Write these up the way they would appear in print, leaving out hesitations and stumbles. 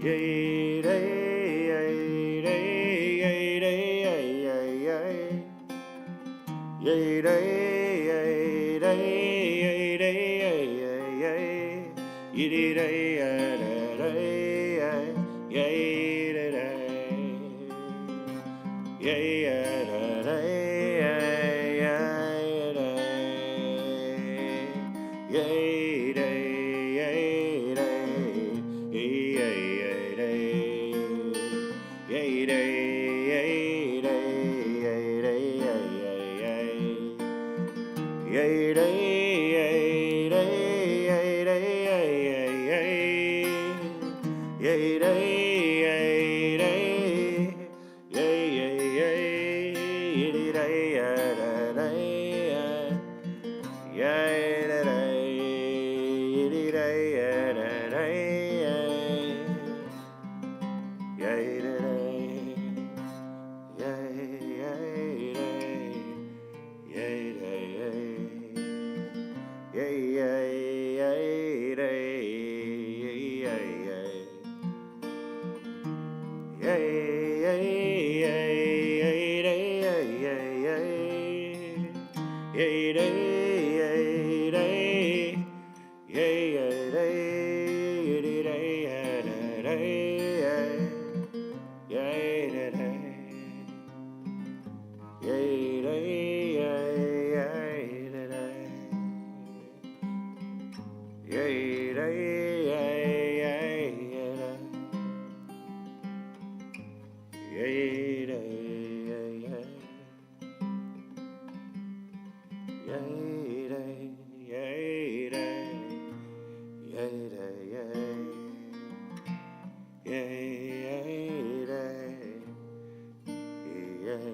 Yay, day, yay, day, yay, day, yay, yay, yay. Yay, day, yay, day, yay, day, yay, yay, yay. Yiddy, day, yay, day, day, yay, day, day. Yay, yay, day, day, yay, yay, day. Yay, day, yay, day, yay, yay, day. Yay, day, yay, day, yay, day, yay, yay. Yay, day, yay, day, yay, day, yay, yay. Yay, day, yay, day, yay, yay, yay. Yiddy, day, yay, day, day, yay, day, day. Yiddy, day, yay, day, day, yay, day, day. Yay, yay, day. Yay, day, yay. Yay, yay, yay, day. Yay, yay, yay. Yay, yay, yay, yay, day, yay, yay, yay. Yay, day, yay, day. Yay, yay, day. Yiddy, day, yay, day, day, yay. Yay, day, day. Yay, day, yay, yay, day, day. Yay, day, yay, yay, yay, day. Yay, day, yay, yay. Yay, day, yay, day. Yay, day, yay. Yay, yay, day. Yay.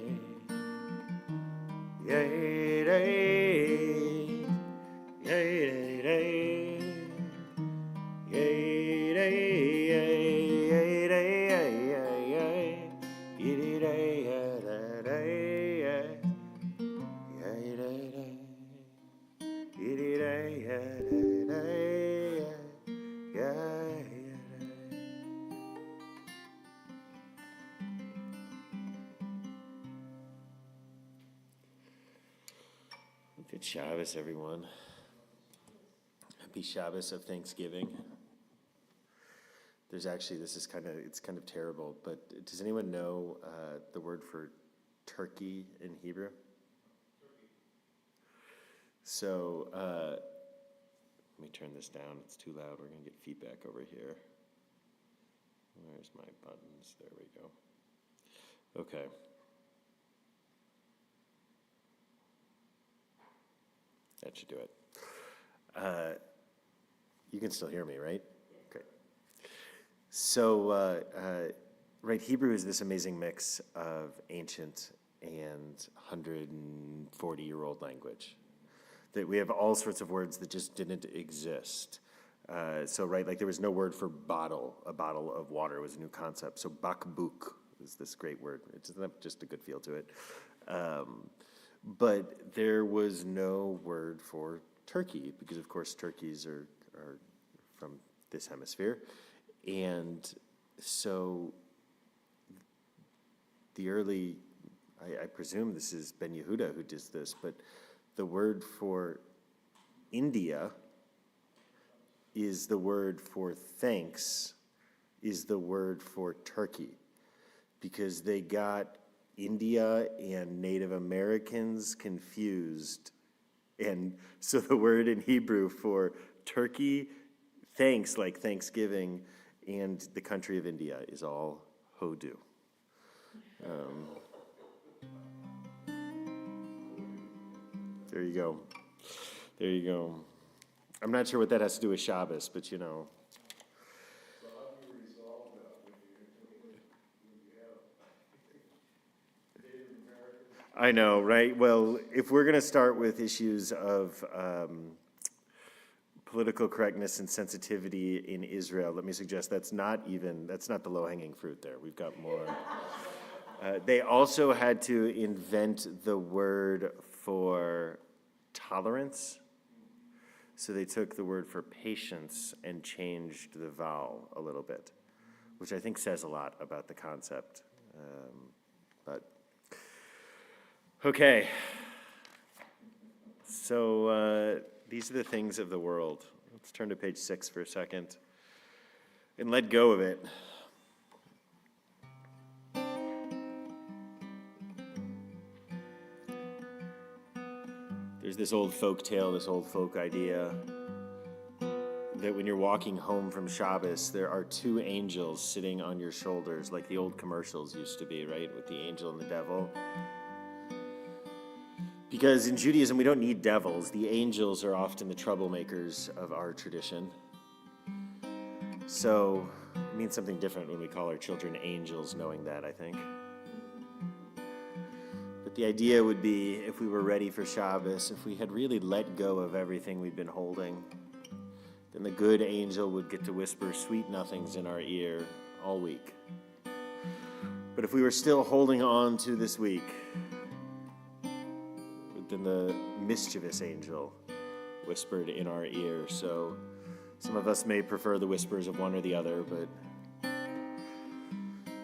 Yay, day. Yay, day. Yay, day, yay, yay, day, yay, yay, yay. Yiddy, day, yay, day, day, yay. Yay, day, day. Yiddy, day, yay, day, day, yay. Yay, yay, day. Good Shabbos, everyone. Happy Shabbos of Thanksgiving. There's actually, it's kind of terrible, but does anyone know the word for turkey in Hebrew? So, let me turn this down. It's too loud. We're going to get feedback over here. Where's my buttons? There we go. Okay. That should do it. You can still hear me, right? Okay. So, right, Hebrew is this amazing mix of ancient and 140-year-old language. That we have all sorts of words that just didn't exist. So, right, like there was no word for bottle. A bottle of water was a new concept. So, bakbuk is this great word. It doesn't have just a good feel to it. But there was no word for turkey because, of course, turkeys are from this hemisphere. And so the early, I presume this is Ben Yehuda who does this, but the word for India is the word for thanks, is the word for turkey, because they got India and Native Americans confused. And so the word in Hebrew for turkey, thanks, like Thanksgiving, and the country of India is all Hodu. There you go. There you go. I'm not sure what that has to do with Shabbos, but you know. So how do you resolve that when you have Native Americans? I know, right? Well, if we're going to start with issues of political correctness and sensitivity in Israel, let me suggest that's not the low-hanging fruit there. We've got more. They also had to invent the word for tolerance. So they took the word for patience and changed the vowel a little bit. which I think says a lot about the concept. But okay, so these are the things of the world. Let's turn to page 6 for a second and let go of it. There's this old folk tale, this old folk idea that when you're walking home from Shabbos, there are two angels sitting on your shoulders, like the old commercials used to be, right? With the angel and the devil. Because in Judaism, we don't need devils. The angels are often the troublemakers of our tradition. So it means something different when we call our children angels, knowing that, I think. But the idea would be, if we were ready for Shabbos, if we had really let go of everything we've been holding, then the good angel would get to whisper sweet nothings in our ear all week. But if we were still holding on to this week, then the mischievous angel whispered in our ear. So some of us may prefer the whispers of one or the other, but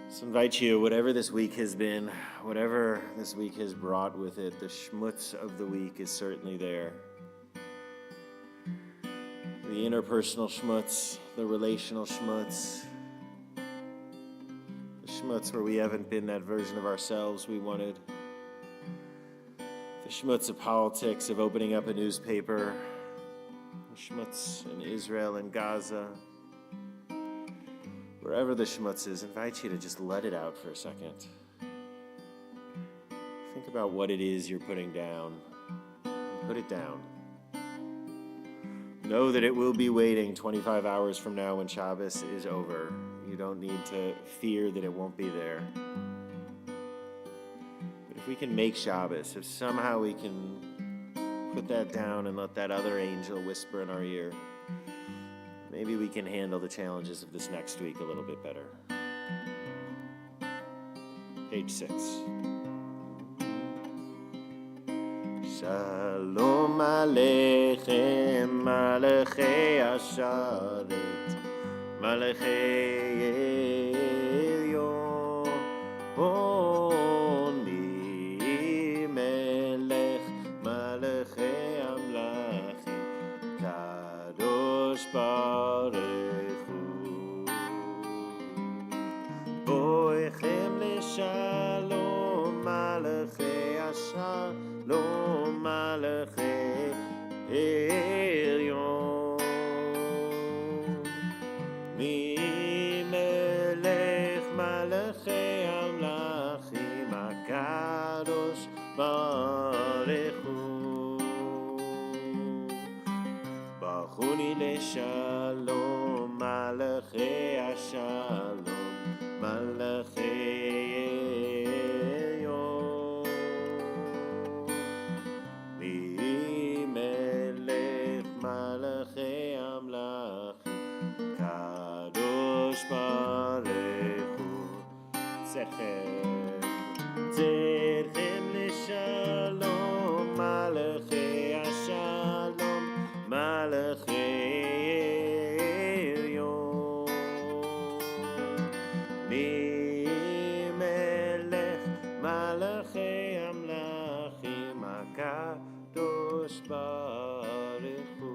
so invite you, whatever this week has been, whatever this week has brought with it, the schmutz of the week is certainly there. The interpersonal schmutz, the relational schmutz, the schmutz where we haven't been that version of ourselves we wanted, the schmutz of politics, of opening up a newspaper, the schmutz in Israel and Gaza. Wherever the schmutz is, I invite you to just let it out for a second. Think about what it is you're putting down. Put it down. Know that it will be waiting 25 hours from now when Shabbos is over. You don't need to fear that it won't be there. But if we can make Shabbos, if somehow we can put that down and let that other angel whisper in our ear, maybe we can handle the challenges of this next week a little bit better. Page 6. Shalom Aleichem, Malachei Asharet, Malachei Elyon, Mi Melech, Malachei Amlachim, Kadosh Baruch Hu, Boechem Leshalom, Malachei Asharet, Lo Malachei Elyon, Mi Melech Malachei Amlachim, HaKadosh Baruch Hu, Bachuni Leshalom, Malachei Ashalom, Malachei Baruch Hu, Tzedchem Leshalom, Malachei Ashalom, Malachei Elyon, Mi Melech Malachei Amlachim, HaKadosh Baruch Hu,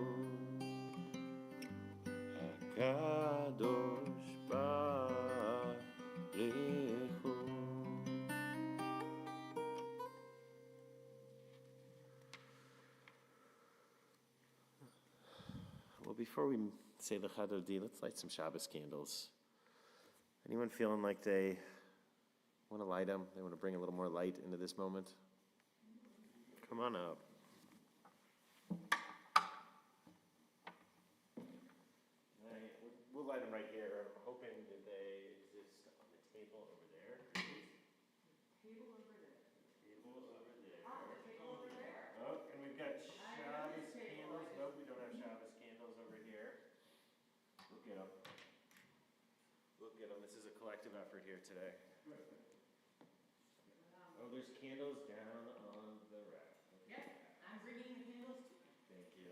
HaKadosh Well, before we say the Chadodi, let's light some Shabbos candles. Anyone feeling like they want to light them? They want to bring a little more light into this moment? Come on up. We'll light them right here. I'm hoping that they exist on the table over there. Table over there. Table over there. Ah, the table over there. Oh, and we've got Shabbos candles. Nope, we don't have Shabbos candles over here. Look at them. Look at them. This is a collective effort here today. Oh, there's candles down on the rack. Yep, I'm bringing the candles too. Thank you.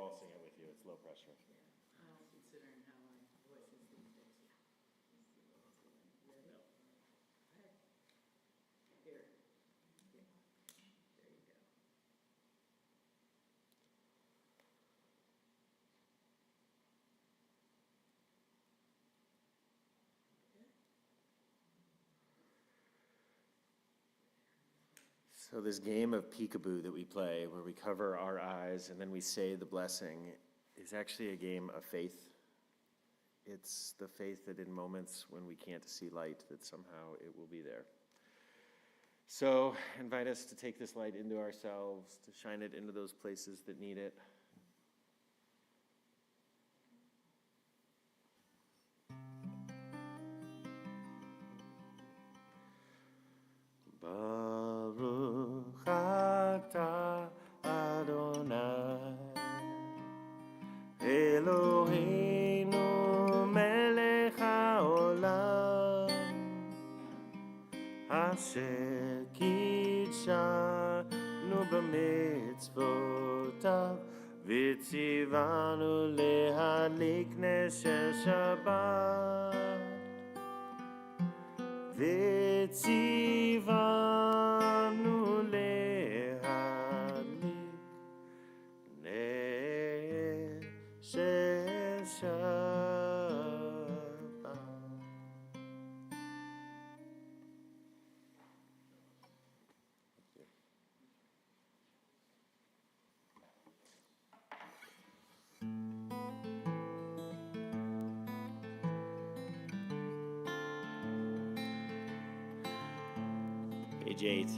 all sing it with you. It's low pressure. Considering how my voice is these days, yeah. Here. There you go. So this game of peekaboo that we play, where we cover our eyes and then we say the blessing, is actually a game of faith. It's the faith that in moments when we can't see light, that somehow it will be there. So invite us to take this light into ourselves, to shine it into those places that need it. Baruch atah Adonai Eloheinu melech haolam asher kitshanu b'mitzvotav v'tzivanu lehadlik nesher Shabbat v'tzivanu lehadlik nesher Shabbat. Page 8.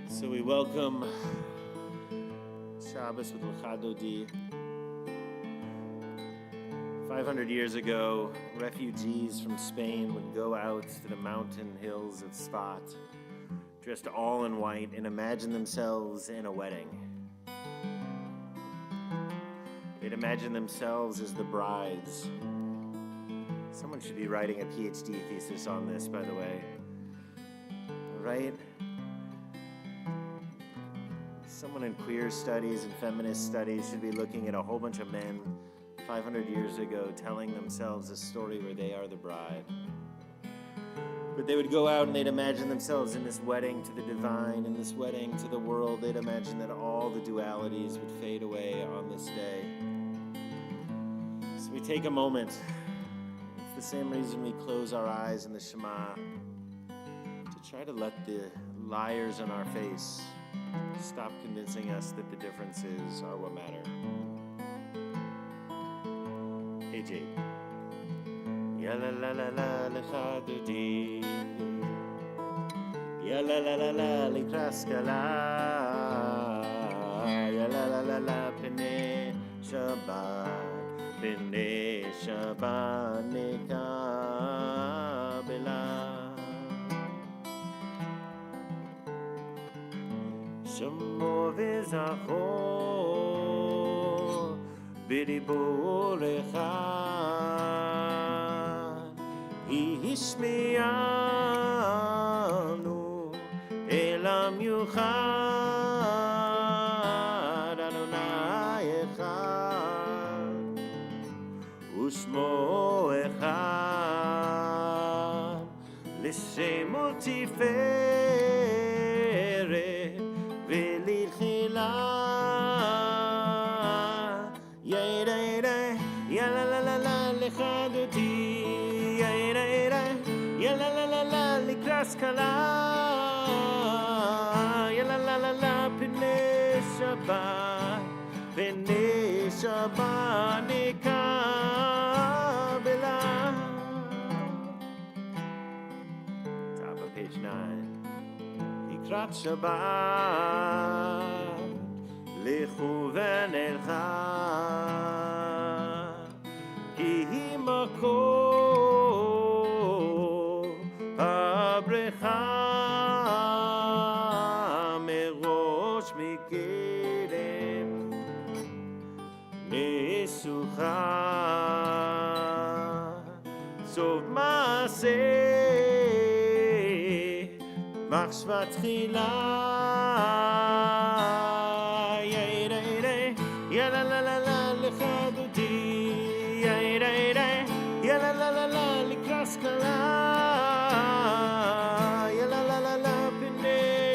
So we welcome Shabbos with L'cha Dodi. 500 years ago, refugees from Spain would go out to the mountain hills of Svat, dressed all in white, and imagine themselves in a wedding. They'd imagine themselves as the brides. Someone should be writing a PhD thesis on this, by the way. Right? Someone in queer studies and feminist studies should be looking at a whole bunch of men 500 years ago telling themselves a story where they are the bride. But they would go out and they'd imagine themselves in this wedding to the divine, in this wedding to the world. They'd imagine that all the dualities would fade away on this day. So we take a moment. It's the same reason we close our eyes in the Shema, to try to let the liars in our face stop convincing us that the differences are what matter. Page 8. Ya la la la la L'cha Dodi. Ya la la la la L'kraskala. Ya la la la la P'nei Shabbat. P'nei Shabbat nekabela. Shemo v'zachor b'dibur echad ishmianu elam yuchad Adonai echad u'shmo echad l'shemo tiferet v'litchila ya la la la la L'cha Dodi ya la la la la L'kraskala ya la la la la P'nei Shabbat nekabela. Top of page 9. L'krat Shabbat lechu v'nelcha ki hi makor habrecha merosh mikedem nesucha מחשבה תחילה, יאללה לה לה לה לחדותי, יאללה לה לה לה לקראת סקלה, יאללה לה לה לה פני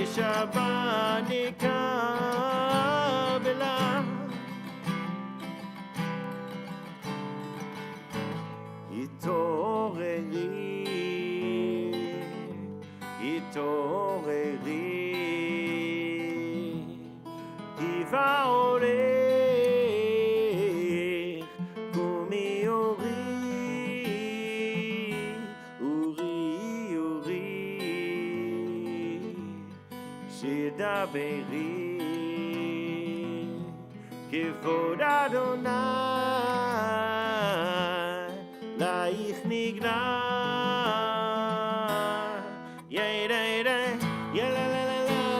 שבת נקבלה. התעוררי, טיבה הולך, קומי אורי, שדברי, כבוד אדוני, לך נגלה.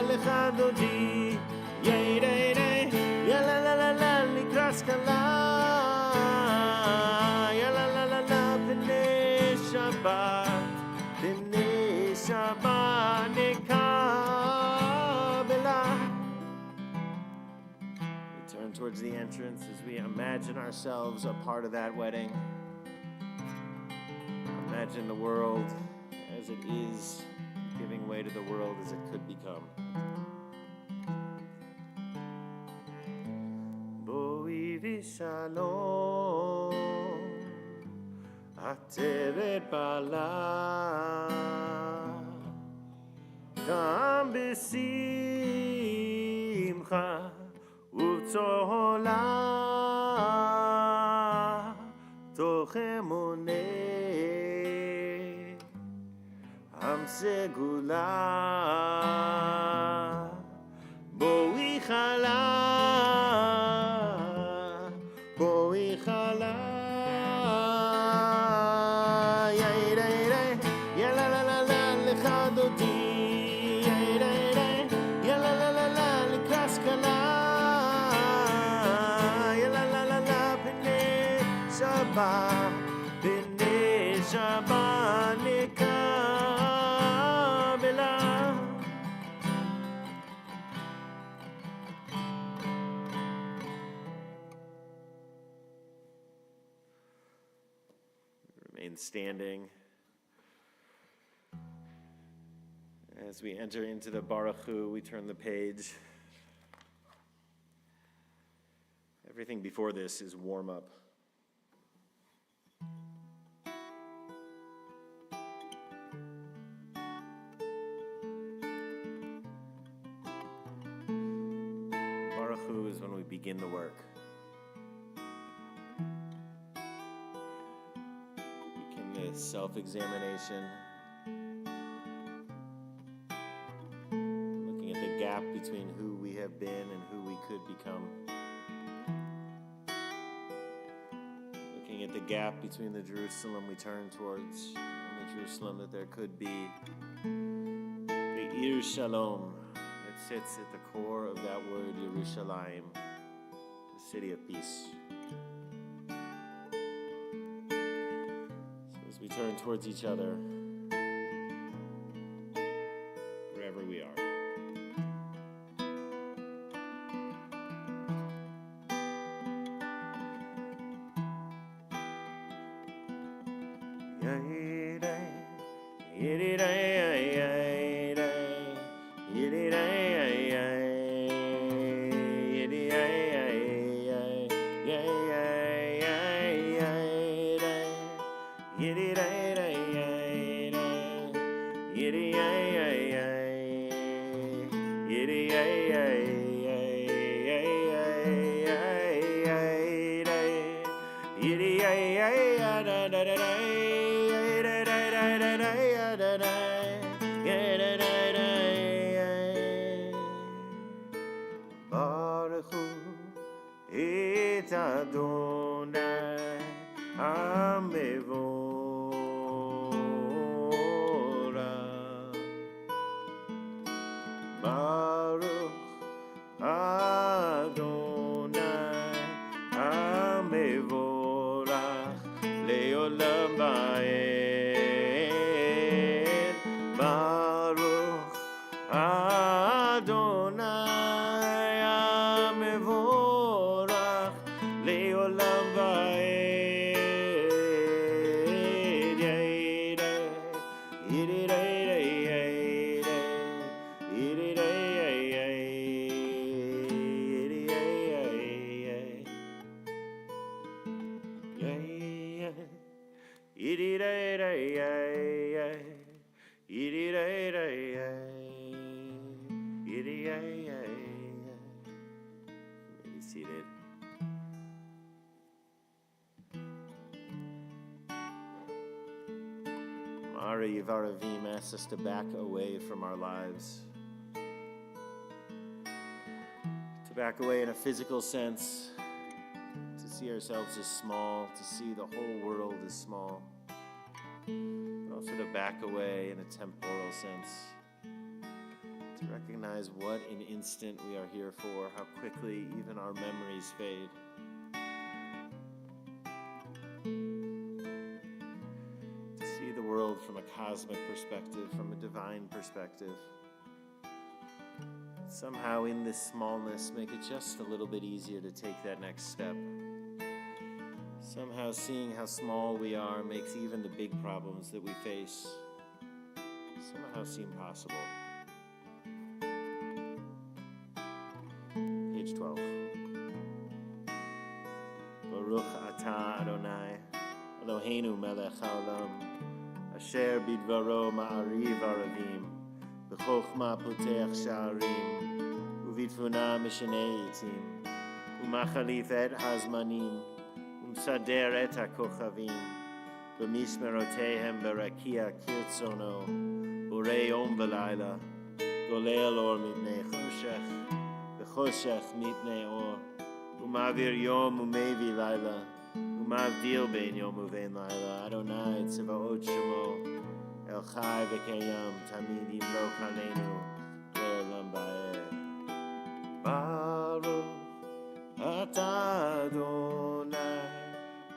לחדותי, יאללה לה לה לה לקראת סקלה, יאללה לה לה לה פני שבת נקבלה. We turn towards the entrance as we imagine ourselves a part of that wedding. Imagine the world as it is, giving way to the world as it could become. Boi vishalom, ateret bala, kam besimcha uvtzola, toch emuneh am segula, boi chala, yalla la la la lechadoti, yalla la la la lekaskala, yalla la la la pnei Shabbat nekabela. Remain standing as we enter into the Baruch Hu. We turn the page. Everything before this is warm up. Baruch Hu is when we begin the work. Self-examination, looking at the gap between who we have been and who we could become, looking at the gap between the Jerusalem we turn towards and the Jerusalem that there could be, the Ir Shalom that sits at the core of that word Yerushalayim, the city of peace. We turn towards each other, wherever we are. Baruch Hu et Adonai Hamevorach. Baruch Adonai Hamevorach leolam ba'ed. Ari Varavim asks us to back away from our lives. To back away in a physical sense, to see ourselves as small, to see the whole world as small. But also to back away in a temporal sense. To recognize what an instant we are here for, how quickly even our memories fade. To see the world from a cosmic perspective, from a divine perspective. Somehow in this smallness, make it just a little bit easier to take that next step. Somehow seeing how small we are makes even the big problems that we face somehow seem possible. Page 12. Baruch atah Adonai, Eloheinu melech haolam, asher bidvaro ma'ariv aravim, b'chokhma potech sha'arim, ובתבונה משנה עתים, ומחליף את הזמנים, ומסדר את הכוכבים, במשמרותיהם ברקיע כרצונו, בורא יום ולילה, גולל אור מפני חושך, וחושך מפני אור, ומעביר יום ומביא לילה, ומבדיל בין יום ובין לילה, אדוני צבאות שמו, אל חי וקיים, תמיד ימלוך עלינו, לעולם ועד. Baruch atah Adonai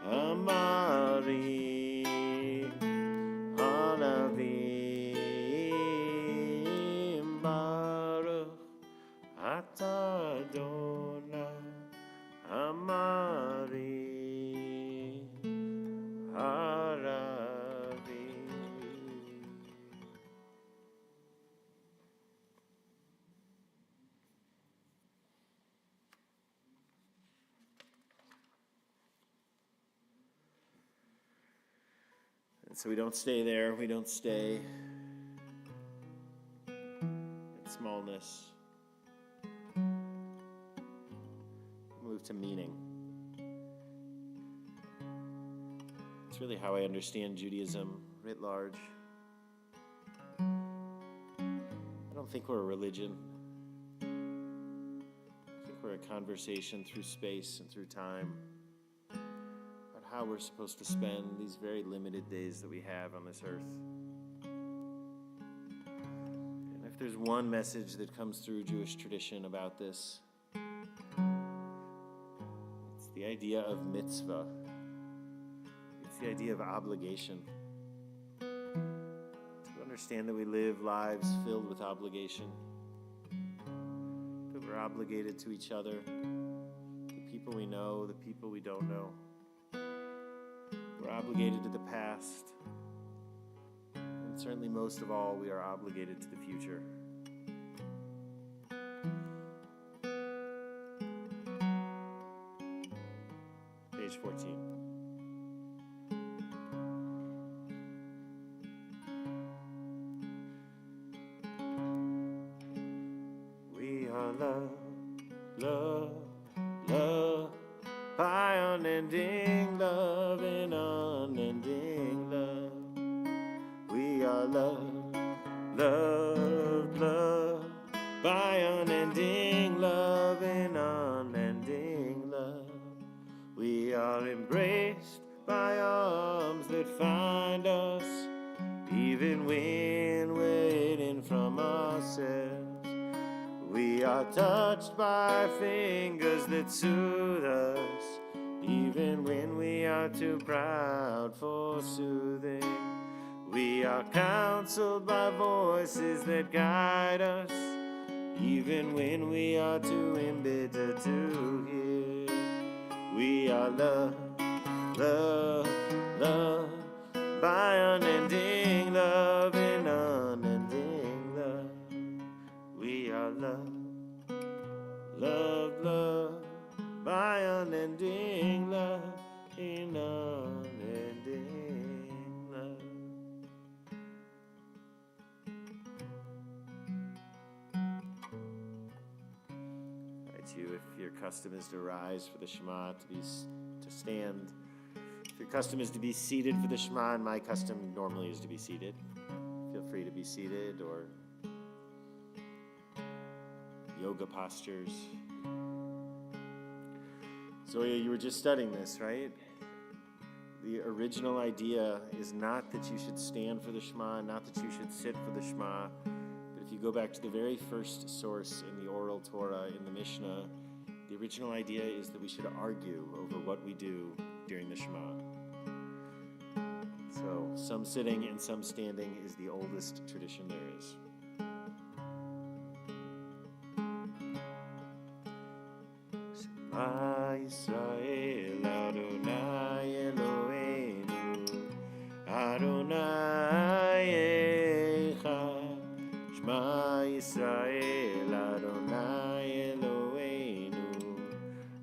Amari Alavim. Baruch atah Adonai Amari Alavim. And so we don't stay there, we don't stay in smallness. We move to meaning. It's really how I understand Judaism writ large. I don't think we're a religion. I think we're a conversation through space and through time. How we're supposed to spend these very limited days that we have on this earth. And if there's one message that comes through Jewish tradition about this, it's the idea of mitzvah. It's the idea of obligation. To understand that we live lives filled with obligation. That we're obligated to each other, the people we know, the people we don't know. We're obligated to the past, and certainly most of all, we are obligated to the future. Page 14. We are love, love, love, by unending love and unending love. We are love, love, love, by unending love and unending love. We are embraced by arms that find us, even when we're hidden from ourselves. We are touched by fingers that soothe us, even when we are too proud for soothing. We are counseled by voices that guide us, even when we are too embittered to hear. We are love, love, love, by unending love and unending love. We are love, love, love, by unending love in unending love. Right, you, if your custom is to rise for the Shema, to stand, Your custom is to be seated for the Shema, and my custom normally is to be seated. Feel free to be seated or yoga postures. Zoya, you were just studying this, right? The original idea is not that you should stand for the Shema, not that you should sit for the Shema. But if you go back to the very first source in the oral Torah, in the Mishnah, the original idea is that we should argue over what we do during the Shema. So some sitting and some standing is the oldest tradition there is. Shema Yisrael Adonai Eloheinu Adonai Echad. Shema Yisrael Adonai Eloheinu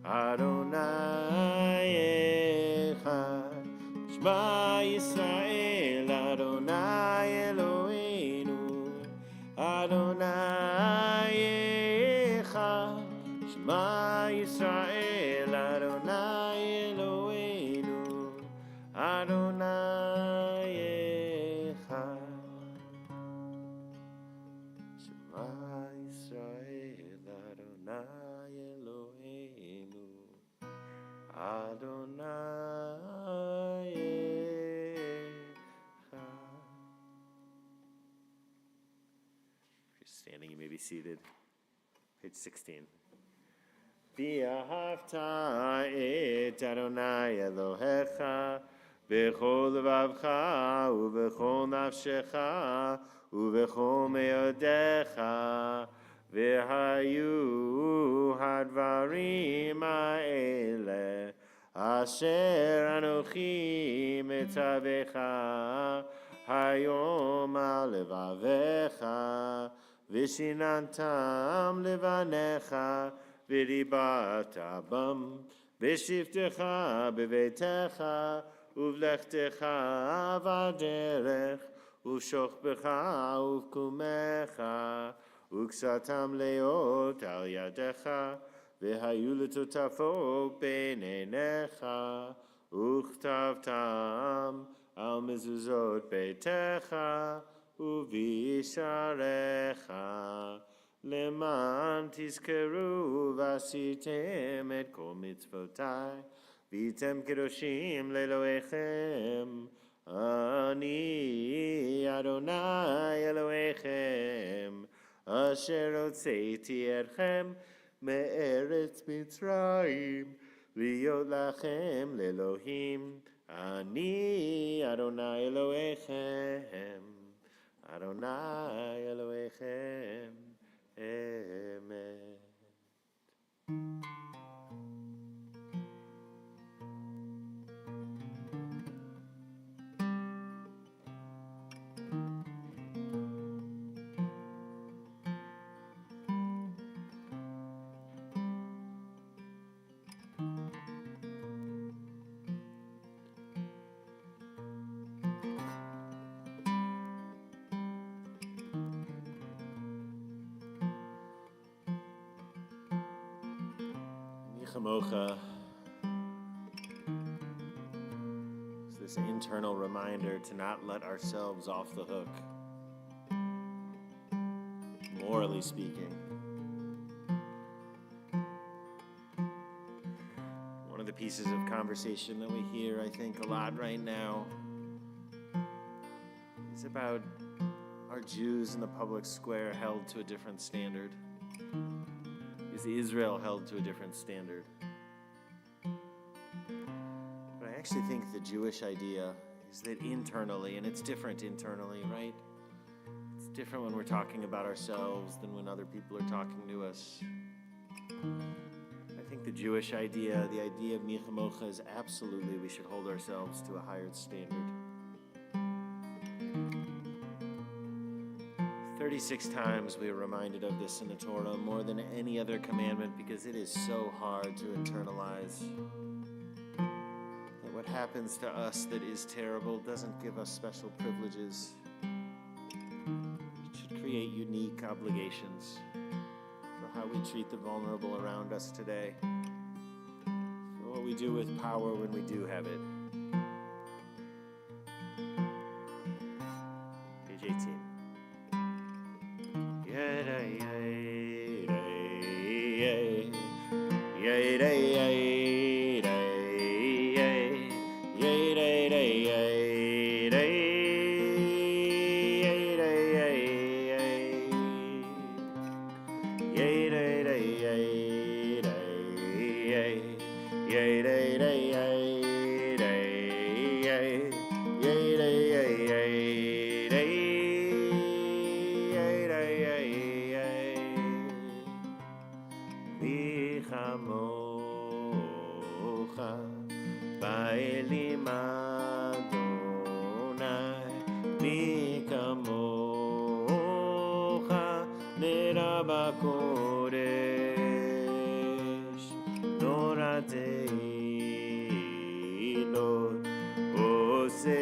Adonai Echad. Shema Yisrael Adonai Eloheinu Adonai Echad. Shema Yisrael Adonai Eloheinu Adonai Echad. Shema Yisrael Adonai Eloheinu Adonai Echad. If you're standing, you may be seated. Page 16. ואהבת את אדוני אלוהיך בכל לבבך ובכל נפשך ובכל מאודיך, והיו הדברים האלה אשר אנוכי מצווך היום על לבביך, ושיננתם לבניך ודיברת בם בשבתך בביתך ובלכתך בדרך ובשוכבך ובקומך, וכסתם להיות על ידך, והיו לטוטפות בין עיניך, וכתבתם על מזוזות ביתך ובישעריך, למען תזכרו ועשיתם את כל מצוותיי, והייתם קדושים לאלוהיכם. אני אדוני אלוהיכם, אשר הוצאתי אתכם מארץ מצרים, להיות לכם לאלוהים. אני אדוני אלוהיכם, אדוני אלוהיכם. אמת. Chamocha is this internal reminder to not let ourselves off the hook, morally speaking. One of the pieces of conversation that we hear, I think, a lot right now is about are Jews in the public square held to a different standard? Is Israel held to a different standard? But I actually think the Jewish idea is that internally, and it's different internally, right? It's different when we're talking about ourselves than when other people are talking to us. I think the Jewish idea, the idea of Michamocha, is absolutely we should hold ourselves to a higher standard. 36 times we are reminded of this in the Torah, more than any other commandment, because it is so hard to internalize that what happens to us that is terrible doesn't give us special privileges. It should create unique obligations for how we treat the vulnerable around us today, for what we do with power when we do have it. Page 18. Baelim Adonai, mi kamocha, nera bakodesh, noratei Lord, osefele,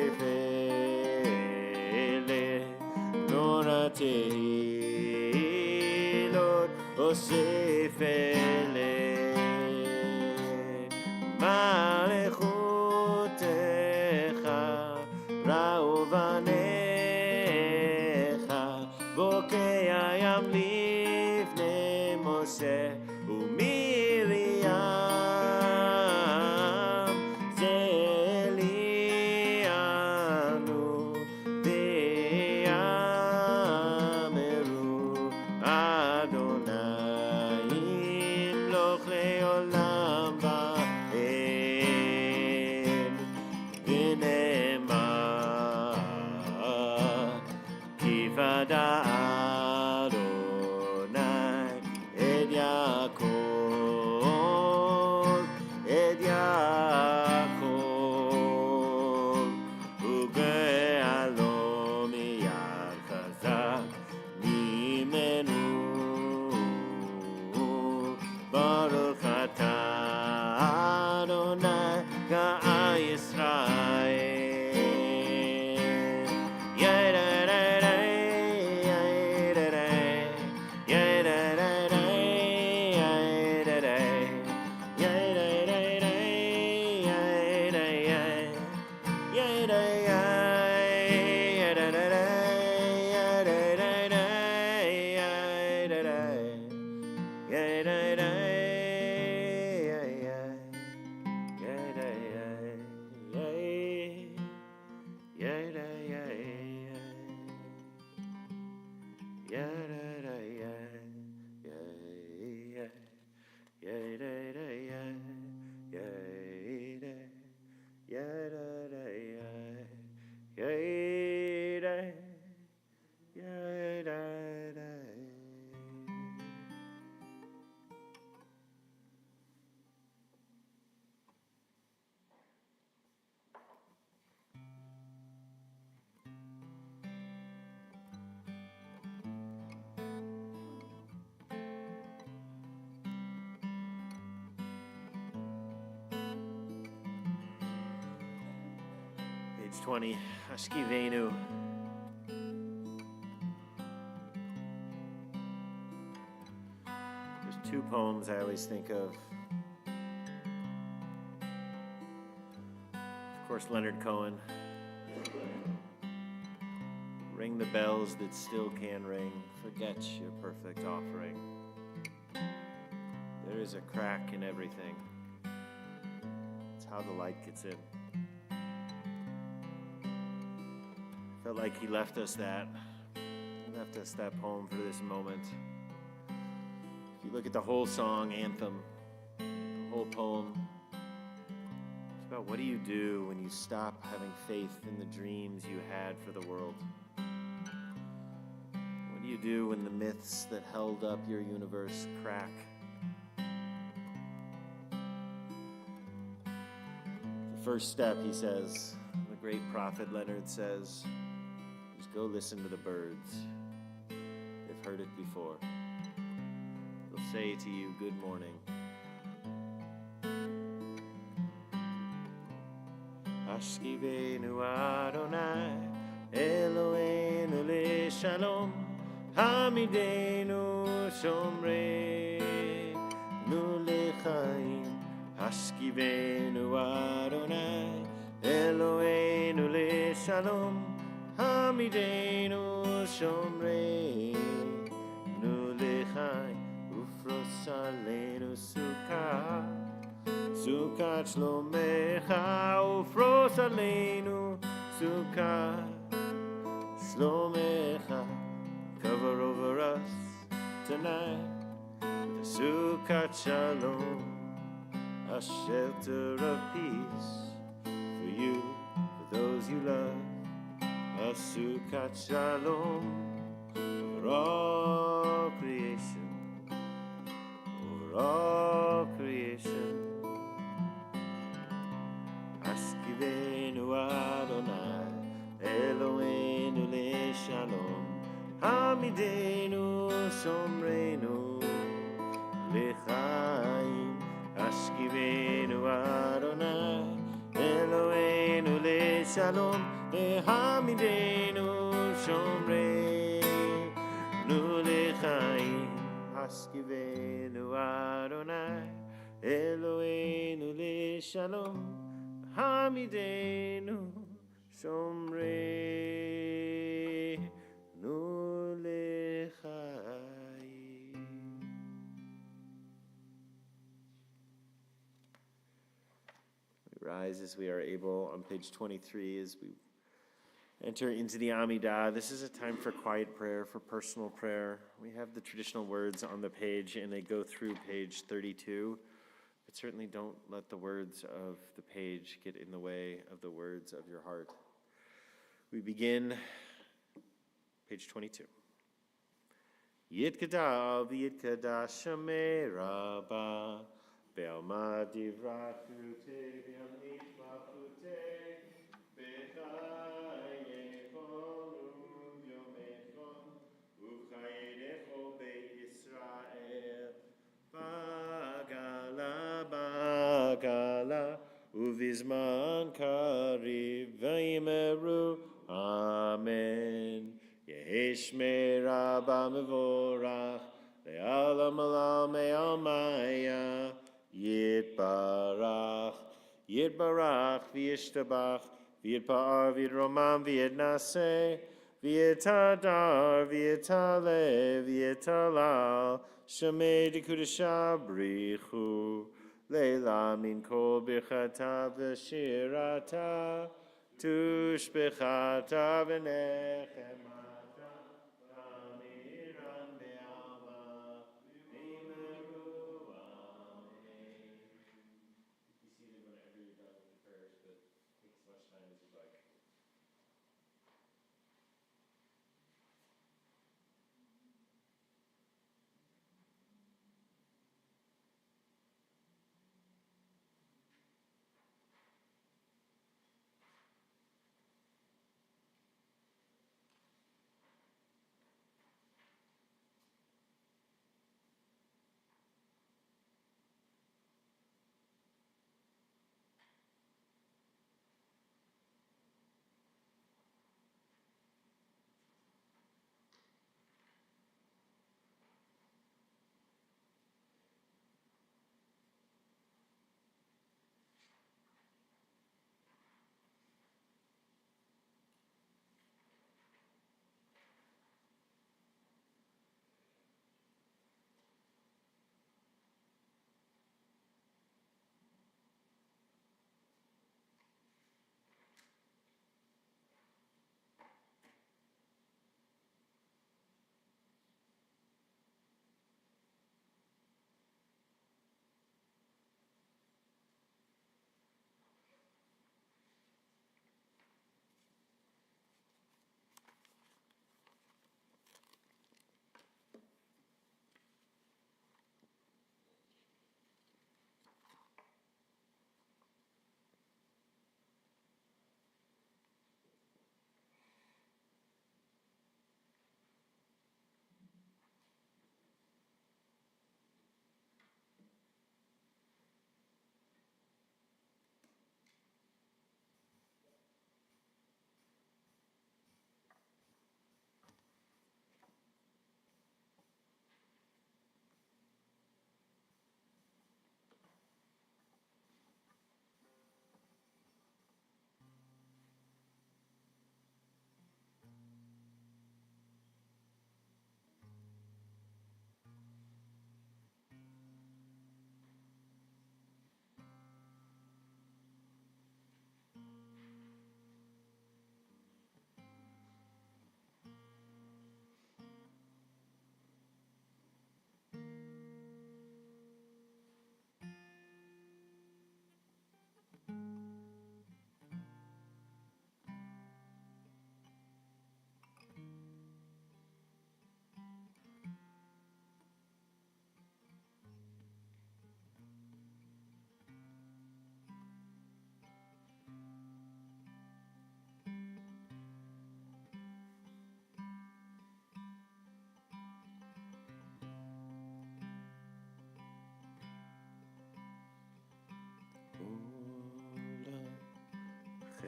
noratei Lord, osefele. Malechutecha, Rauvanecha, Bokeyayam lifnei Moshe uMiriam, Zelianu ve'yameru Adonai imloch le'olam va'ed v'ne'emar kivada Adonai et Yaakov uge'alo miyad chazak mimenu Baruch atah Adonai Ga'al Yisrael. Page 20, Ashkivenu. There's two poems I always think of. Of course, Leonard Cohen. Ring the bells that still can ring. Forget your perfect offering. There is a crack in everything. It's how the light gets in. Felt like he left us that. He left us that poem for this moment. If you look at the whole song, Anthem, the whole poem, it's about what do you do when you stop having faith in the dreams you had for the world? What do you do when the myths that held up your universe crack? The first step, he says, the great prophet Leonard says, is go listen to the birds. They've heard it before. They'll say to you, good morning. Ashkivenu Adonai, Eloheinu leShalom, Hamidenu Shomreinu leChaim. Ashkivenu Adonai, Eloheinu leShalom, Hamidenu shomreinu lechai, ufros aleinu sukkah. Sukkah shlomecha, ufros aleinu sukkah. Shlomecha, cover over us tonight with a sukkah shalom, a shelter of peace for you, for those you love. A sukkah shalom over all creation, over all creation. Askivenu Adonai, Eloheinu leShalom, Hamidenu Shomreinu lechaim. Askivenu Adonai, Eloheinu leShalom, Hamidenu Shomreinu lechaim. Askivenu Adonai, Eloheinu leShalom, Hamidenu Shomreinu lechaim. We rise as we are able on page 23 as we enter into the Amidah. This is a time for quiet prayer, for personal prayer. We have the traditional words on the page and they go through page 32. But certainly don't let the words of the page get in the way of the words of your heart. We begin page 22. Yitkada v'yitkada shamei rabba be'alma divrat rute v'yamit mafute b'chayechonu v'yomechon u'chayerecho be'Yisrael Bagala uvizman kariv v'yimeru Amen. Yeheshme Rabba mevorach le'alam alam me'almaya yitbarach v'yishtabach v'yitpa'ar v'yitromam v'yitnaseh v'yitadar v'yitale v'yitalal Shemei Dikudasha Brichu Leila Min Kol Birchata V'Shirata Tushbechata V'Nechemata V'Amiran Be'alma V'Yimeru Amen. Be seated whenever you're done with the prayers, but take as much time as you'd like.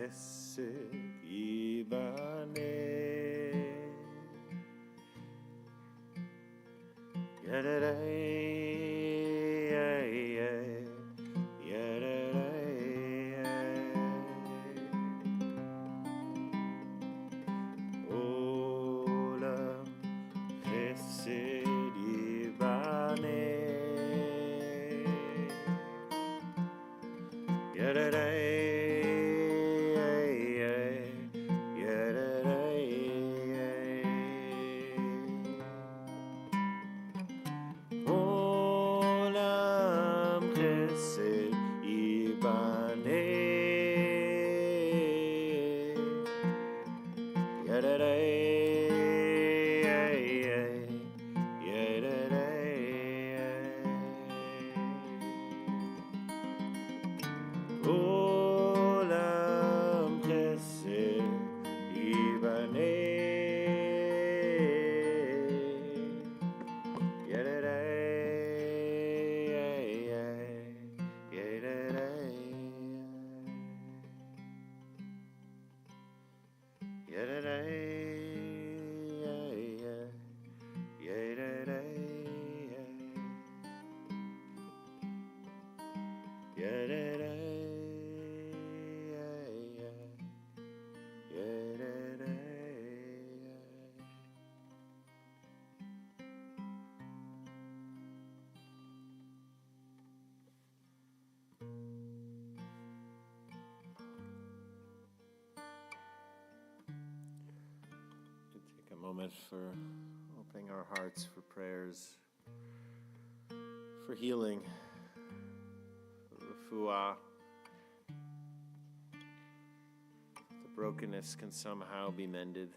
chesed yibane. Olam chesed yibane. Olam chesed yibane. Olam chesed yibane. Take a moment for opening our hearts for prayers, for healing, for refuah. The brokenness can somehow be mended.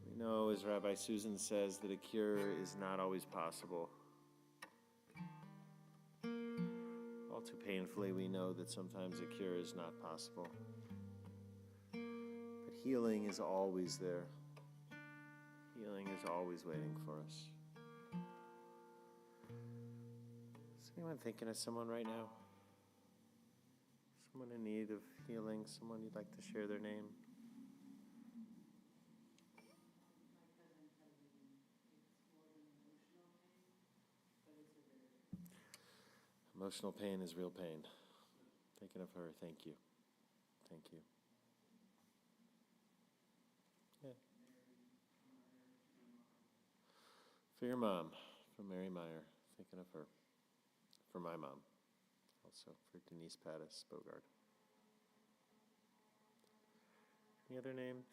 We know, as Rabbi Susan says, that a cure is not always possible. All too painfully, we know that sometimes a cure is not possible. But healing is always there. Healing is always waiting for us. Is anyone thinking of someone right now? Someone in need of healing? Someone you'd like to share their name? Emotional pain is real pain. Thinking of her, thank you. Thank you. Yeah. For your mom, for Mary Meyer, thinking of her. For my mom, also for Denise Pattis Bogard. Any other names?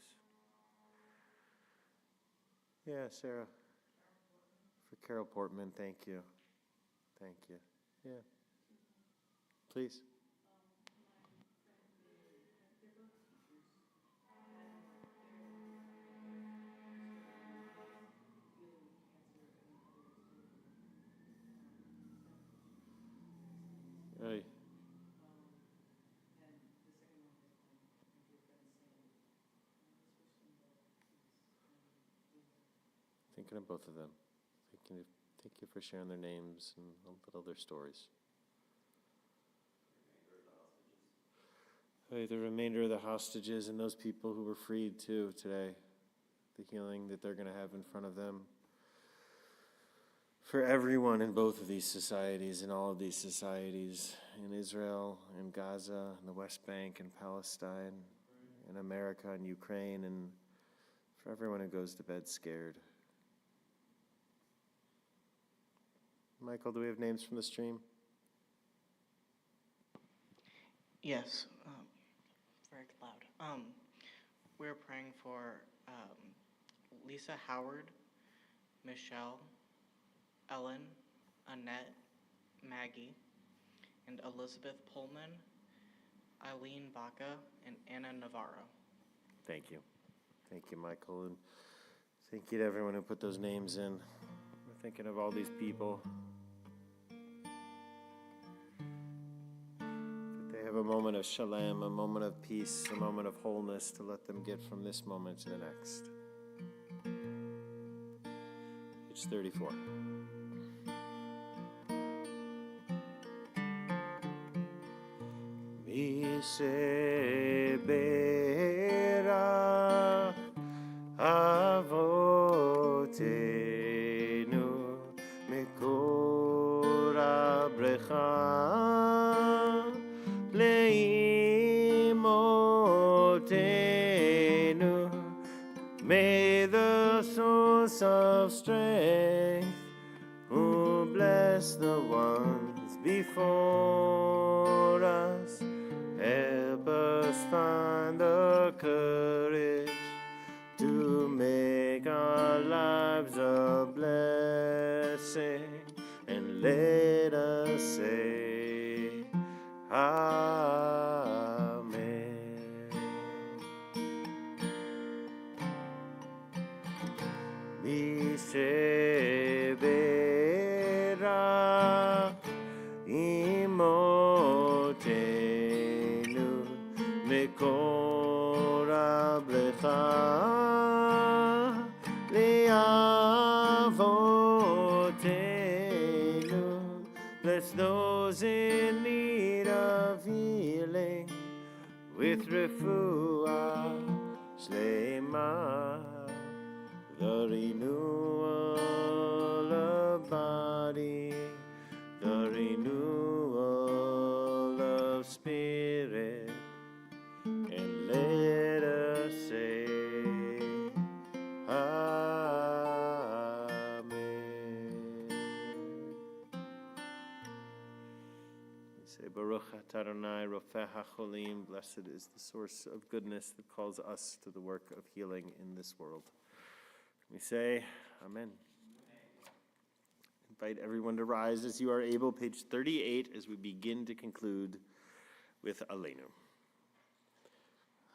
Yeah, Sarah. For Carol Portman, thank you. Thank you. Yeah. Please. Hey. Thinking of both of them. Thank you for sharing their names and a little their stories. Hey, the remainder of the hostages and those people who were freed too today. The healing that they're going to have in front of them. For everyone in both of these societies, in all of these societies, in Israel, in Gaza, in the West Bank, in Palestine, in America, in Ukraine, and for everyone who goes to bed scared. Michael, do we have names from the stream? Yes, very loud. We're praying for Lisa Howard, Michelle, Ellen, Annette, Maggie, and Elizabeth Pullman, Eileen Baca, and Anna Navarro. Thank you. Thank you, Michael. And thank you to everyone who put those names in. We're thinking of all these people. That they have a moment of shalom, a moment of peace, a moment of wholeness to let them get from this moment to the next. Page 34. Yisberach Avotenu Mekor Abrecha Leimotenu. May the source of strength who bless the ones before us, help us find the courage to make our lives a blessing, and let us say Amen. Yisberach imotenu mekor abrecha leavotenu. Bless those in need of healing with refuah shlema, the renewal of body, the renewal of spirit, and let us say Amen. We say Baruch atah Adonai Rofeh HaCholim. Blessed is the source of goodness that calls us to the work of healing in this world. We say Amen. Invite everyone to rise as you are able, page 38, as we begin to conclude with Aleinu.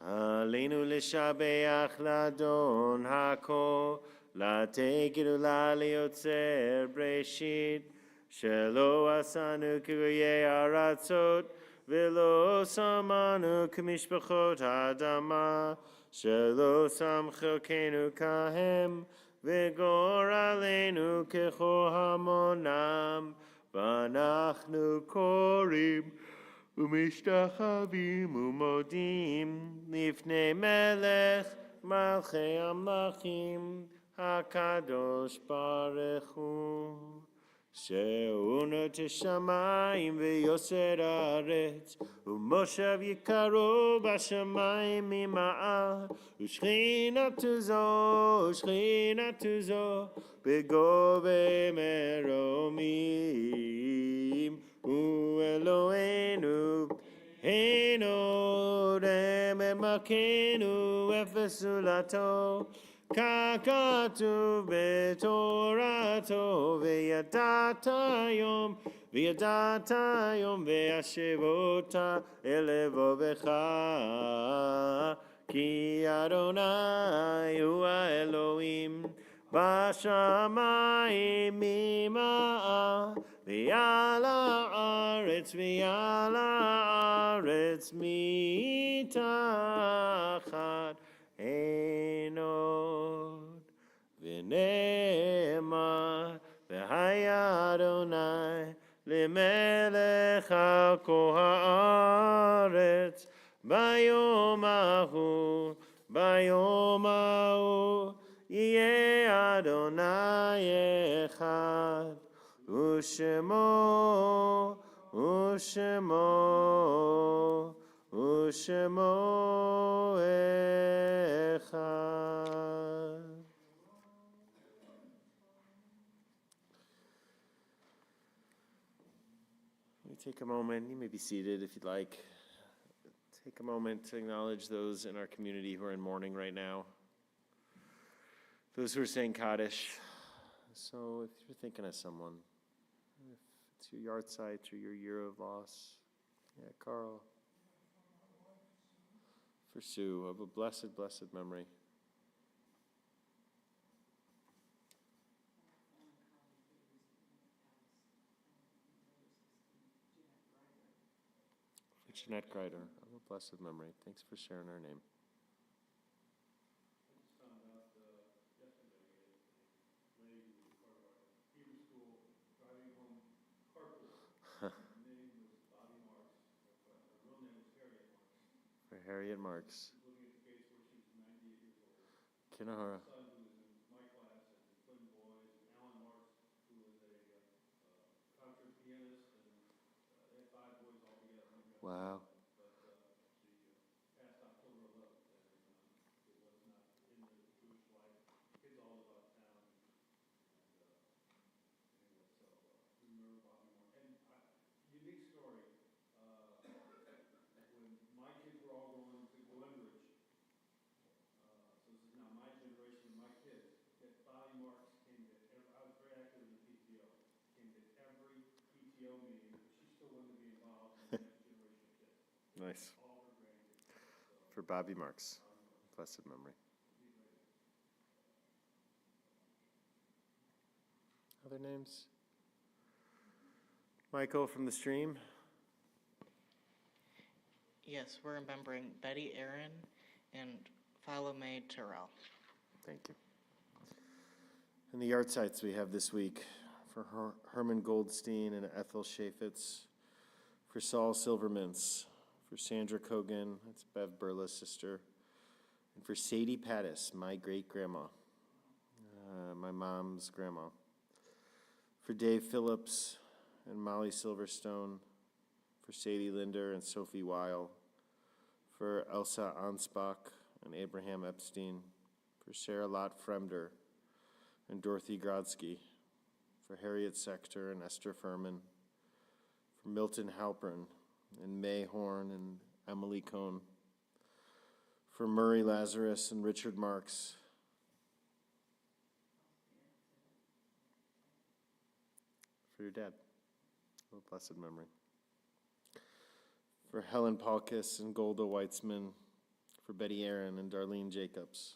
Aleinu l'shabeach l'adon hako, l'tegidu la'liotzer breshit, shelo asanu k'goyei aratzot, v'lo samanu k'mishpachot ha'adama, shelo samchokenu kahem, v'gor aleinu kechohamonam, v'anachnu korim, ומשתחווים ומודים לפני מלך מלכי המלכים הקדוש ברוך הוא, שהוא נוטה שמיים ויוסר הארץ, ומושב יקרו בשמיים ממעל, ושכינתו זו בגובה מרומים. הוא אלוהינו, אינו רמם מלכנו אפס זולתו, כך כתוב בתורתו, וידעת היום והשבות אל לבבך, כי אדוני הוא האלוהים בשמיים ממעל, ועל הארץ מתחת אין עוד. ונאמר והיה אדוני למלך על כל הארץ ביום ההוא יהיה אדוני אחד, ושמו אחד. We take a moment, you may be seated if you'd like. Take a moment to acknowledge those in our community who are in mourning right now. Those who are saying Kaddish. So if you're thinking of someone, if it's your yard site or your year of loss, yeah, Carl. For Sue, of a blessed, blessed memory. For Jeanette Greider, of a blessed memory. Thanks for sharing our name. Harriet Marks. Kinahara. Wow. Nice. For Bobby Marks. Blessed memory. Other names? Michael from the stream. Yes, we're remembering Betty Aaron and Philomene Terrell. Thank you. And the yard sites we have this week for Herman Goldstein and Ethel Chaffetz, for Saul Silvermintz, for Sandra Kogan, that's Bev Burla's sister, and for Sadie Pattis, my great-grandma, my mom's grandma, for Dave Phillips and Molly Silverstone, for Sadie Linder and Sophie Weil, for Elsa Ansbach and Abraham Epstein, for Sarah Lott Fremder and Dorothy Grodsky, for Harriet Sector and Esther Furman, for Milton Halpern and May Horn and Emily Cohn, for Murray Lazarus and Richard Marks, for your dad, oh, blessed memory, for Helen Palkus and Golda Weitzman, for Betty Aaron and Darlene Jacobs,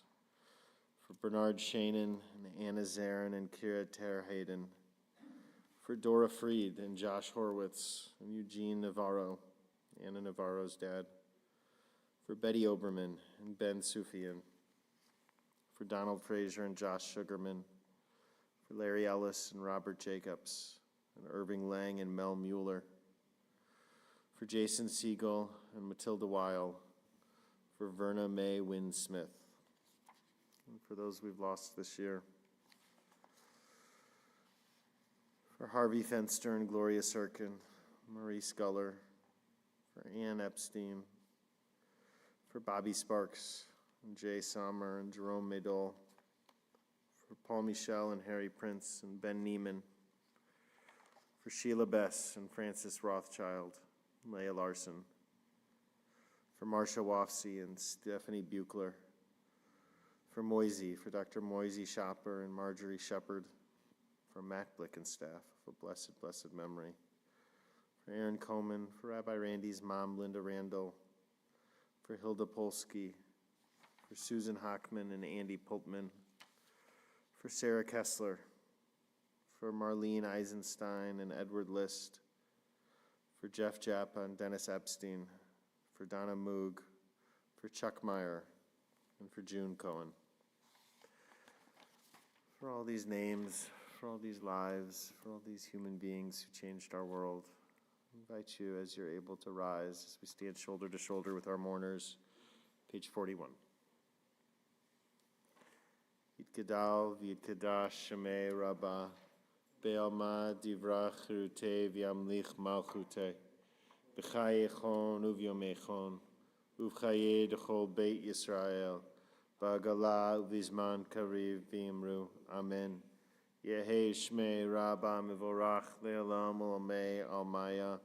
for Bernard Shanin and Anna Zarin and Kira Terhayden, for Dora Freed and Josh Horwitz and Eugene Navarro, Anna Navarro's dad, for Betty Oberman and Ben Sufian, for Donald Frazier and Josh Sugarman, for Larry Ellis and Robert Jacobs, and Irving Lang and Mel Mueller, for Jason Siegel and Matilda Weil, for Verna Mae Wynn Smith, and for those we've lost this year, for Harvey Fenster and Gloria Sirkin, Marie Sculler, for Ann Epstein, for Bobby Sparks and Jay Sommer and Jerome Maydol, for Paul Michel and Harry Prince and Ben Neiman, for Sheila Bess and Francis Rothschild, and Leah Larson, for Marcia Wofsy and Stephanie Buchler, for Moisey, for Dr. Moisey Shopper and Marjorie Shepard, for Matt Blickenstaff, of a blessed, blessed memory, for Aaron Coleman, for Rabbi Randy's mom, Linda Randall, for Hilda Polsky, for Susan Hockman and Andy Pultman, for Sarah Kessler, for Marlene Eisenstein and Edward List, for Jeff Jappa and Dennis Epstein, for Donna Moog, for Chuck Meyer, and for June Cohen. For all these names, for all these lives, for all these human beings who changed our world, I invite you as you're able to rise as we stand shoulder to shoulder with our mourners. Page 41. Yitkadal v'yitkadash shemei rabbah be'alma divrach chirutei v'yamlich malchutei b'chayechon uvyomechon uv'chayei d'chol beit Yisrael ba'gala uv'izman kariv v'imru. Amen. Yehei shmei rabbah mivorach le'olam olamei almaya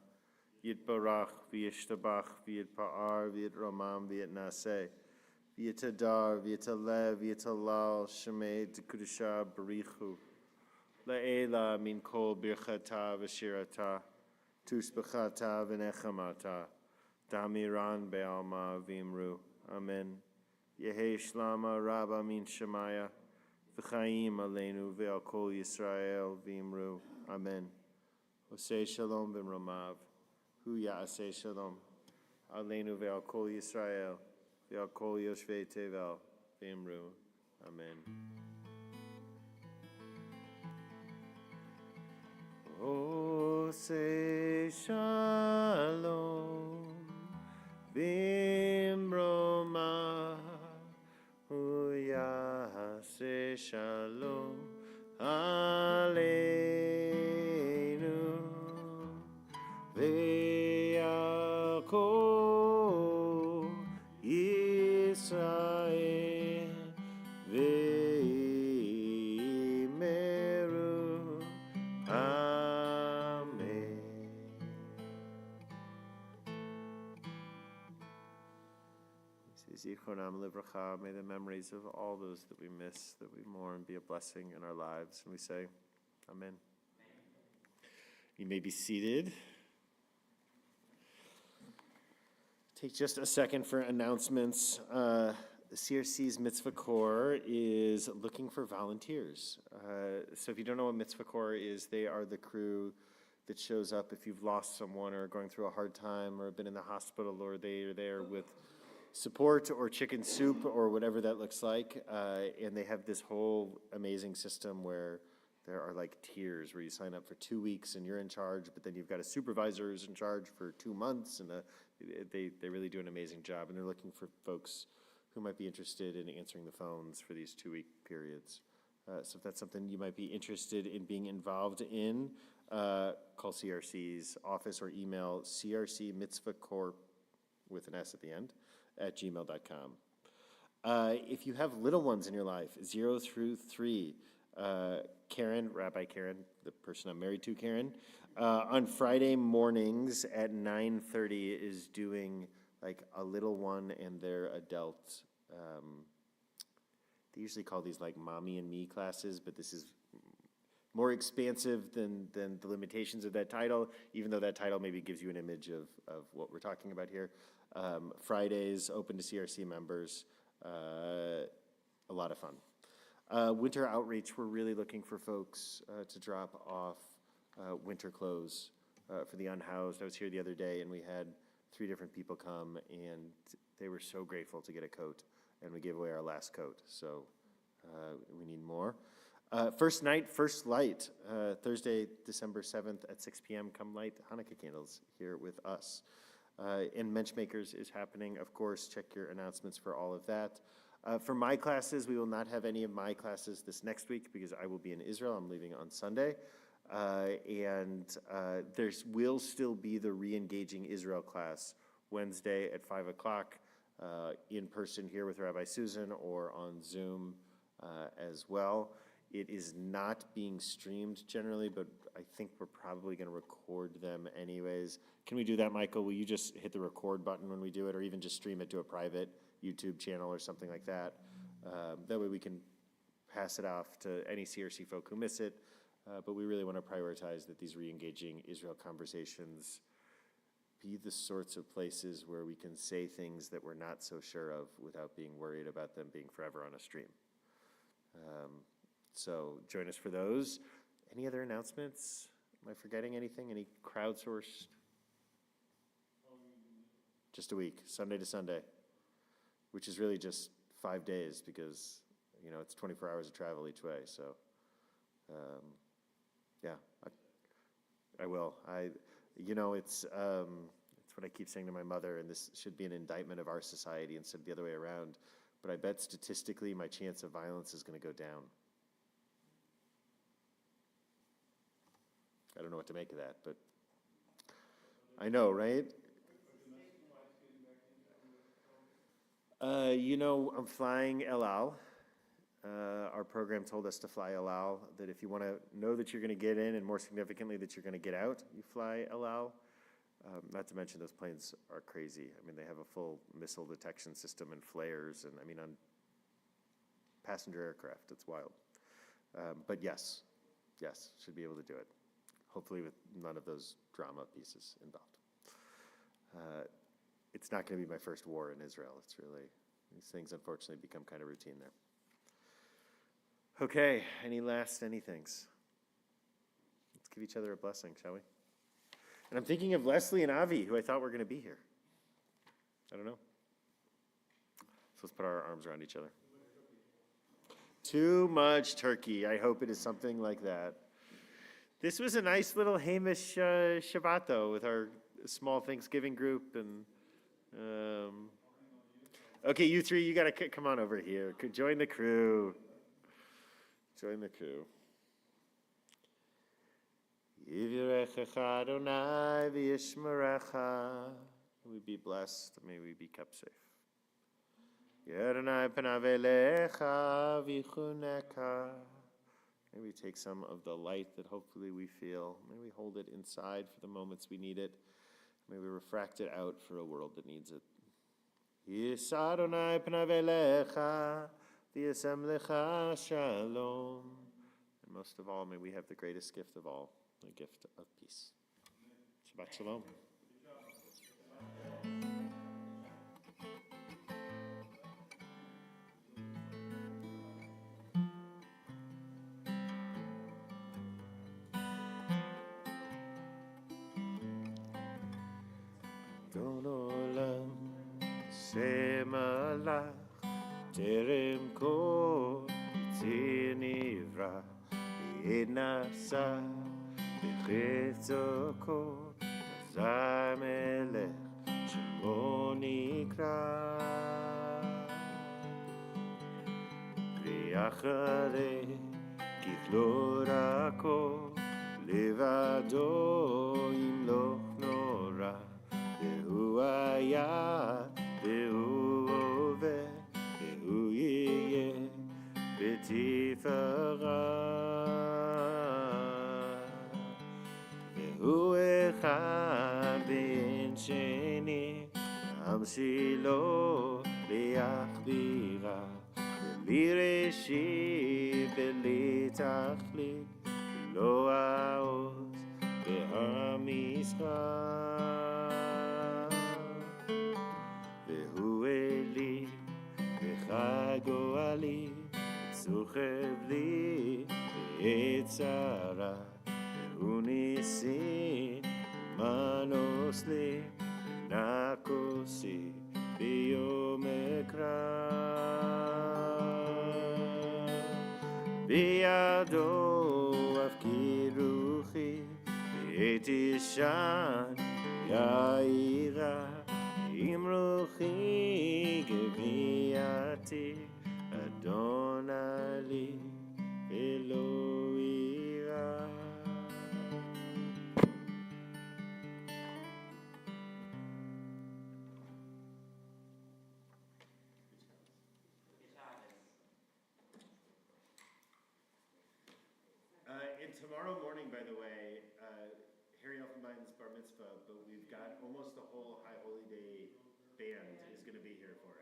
yitbarach v'yishtabach v'yitpa'ar v'yitramam v'yitnaseh v'yitadar v'yitalev v'yitalal shemei d'kudusha barichu le'ela min kol birchata v'shirata tusbechata v'nechamata damiran be'alma v'imru. Amen. Yehei shlama rabba min shemaya v'chaim aleinu ve'al kol Yisrael v'imru. Amen. Osei shalom b'mromav hu ya'aseh shalom aleinu ve'al kol Yisrael ve'al kol yoshvei tevel v'imru. Amen. Osei shalom Bimroma Uyase Shalom Aleinu Ve'yakol Yisrael Ve'imeru Amen. Zichronam livracha, may the memories of all those that we miss, that we mourn, be a blessing in our lives. And we say, Amen. You may be seated. Take just a second for announcements. CRC's Mitzvah Corps is looking for volunteers. So if you don't know what Mitzvah Corps is, they are the crew that shows up if you've lost someone or going through a hard time or been in the hospital, or they are there with support or chicken soup or whatever that looks like. And they have this whole amazing system where there are like tiers where you sign up for 2 weeks and you're in charge, but then you've got a supervisor who's in charge for 2 months, and they really do an amazing job. And they're looking for folks who might be interested in answering the phones for these 2-week periods. So if that's something you might be interested in being involved in, call CRC's office or email crcmitzvahcorp with an S at the end at gmail.com. If you have little ones in your life, 0 through 3, Karen, Rabbi Karen, the person I'm married to, Karen, on Friday mornings at 9:30 is doing like a little one and their adult. They usually call these like mommy and me classes, but this is more expansive than the limitations of that title, even though that title maybe gives you an image of what we're talking about here. Fridays, open to CRC members, a lot of fun. Winter outreach, we're really looking for folks to drop off winter clothes for the unhoused. I was here the other day and we had 3 different people come and they were so grateful to get a coat, and we gave away our last coat, so we need more. First night, first light, Thursday, December 7th at 6 p.m. Come light Hanukkah candles here with us. And Menschmakers is happening, of course. Check your announcements for all of that. For my classes, we will not have any of my classes this next week because I will be in Israel. I'm leaving on Sunday. And there will still be the Re-Engaging Israel class Wednesday at 5 o'clock in person here with Rabbi Susan, or on Zoom as well. It is not being streamed generally, but I think we're probably going to record them anyways. Can we do that, Michael? Will you just hit the record button when we do it, or even just stream it to a private YouTube channel or something like that? That way we can pass it off to any CRC folk who miss it. But we really want to prioritize that these Re-Engaging Israel conversations be the sorts of places where we can say things that we're not so sure of without being worried about them being forever on a stream. So join us for those. Any other announcements? Am I forgetting anything? Any crowdsourced? Just a week, Sunday to Sunday, which is really just 5 days because, you know, it's 24 hours of travel each way. So, yeah, I will. It's what I keep saying to my mother, and this should be an indictment of our society instead of the other way around. But I bet statistically my chance of violence is going to go down. I don't know what to make of that, but I know, right? I'm flying El Al. Our program told us to fly El Al, that if you want to know that you're going to get in, and more significantly that you're going to get out, you fly El Al. Not to mention those planes are crazy. I mean, they have a full missile detection system and flares, and I mean, on passenger aircraft, it's wild. But yes, should be able to do it. Hopefully with none of those drama pieces involved. It's not going to be my first war in Israel. It's really, these things unfortunately become kind of routine there. Okay, anythings? Let's give each other a blessing, shall we? And I'm thinking of Leslie and Avi, who I thought were going to be here. I don't know. So let's put our arms around each other. Too much turkey. I hope it is something like that. This was a nice little Hamish Shabbat, though, with our small Thanksgiving group, and Okay, you three, you gotta come on over here. Join the crew. Join the crew. Yivirechecha Adonai v'yishmerecha. May we be blessed. May we be kept safe. Adonai panav elecha v'chuneka. May we take some of the light that hopefully we feel. May we hold it inside for the moments we need it. May we refract it out for a world that needs it. Yis Adonai panav elecha v'yasem lecha shalom. And most of all, may we have the greatest gift of all, the gift of peace. Shabbat shalom. Don olam semalach terem kol yitzir nivra v'yed nasa b'chefzo kol azar melech shemo nikra v'yacharei kichlora kol levado yimloch nora והוא היה, והוא הווה, והוא יהיה בתפארה. והוא אחד ואין שני, עם שלו להכבירה, בלי ראשית בלי תכלית, ולא העוז והמשחק. גואלי, סוחב לי בעת צרה, והוא ניסי ומנוס לי, ונקוסי ביום אקרא. בידו אפקיר רוחי, בעת ישן יאירה, עם רוחי גוויעתי, אדוני לי ולא יירא. And tomorrow morning, by the way, Harry Elfenbein's bar mitzvah, but we've got almost the whole High Holy Day band is going to be here for it.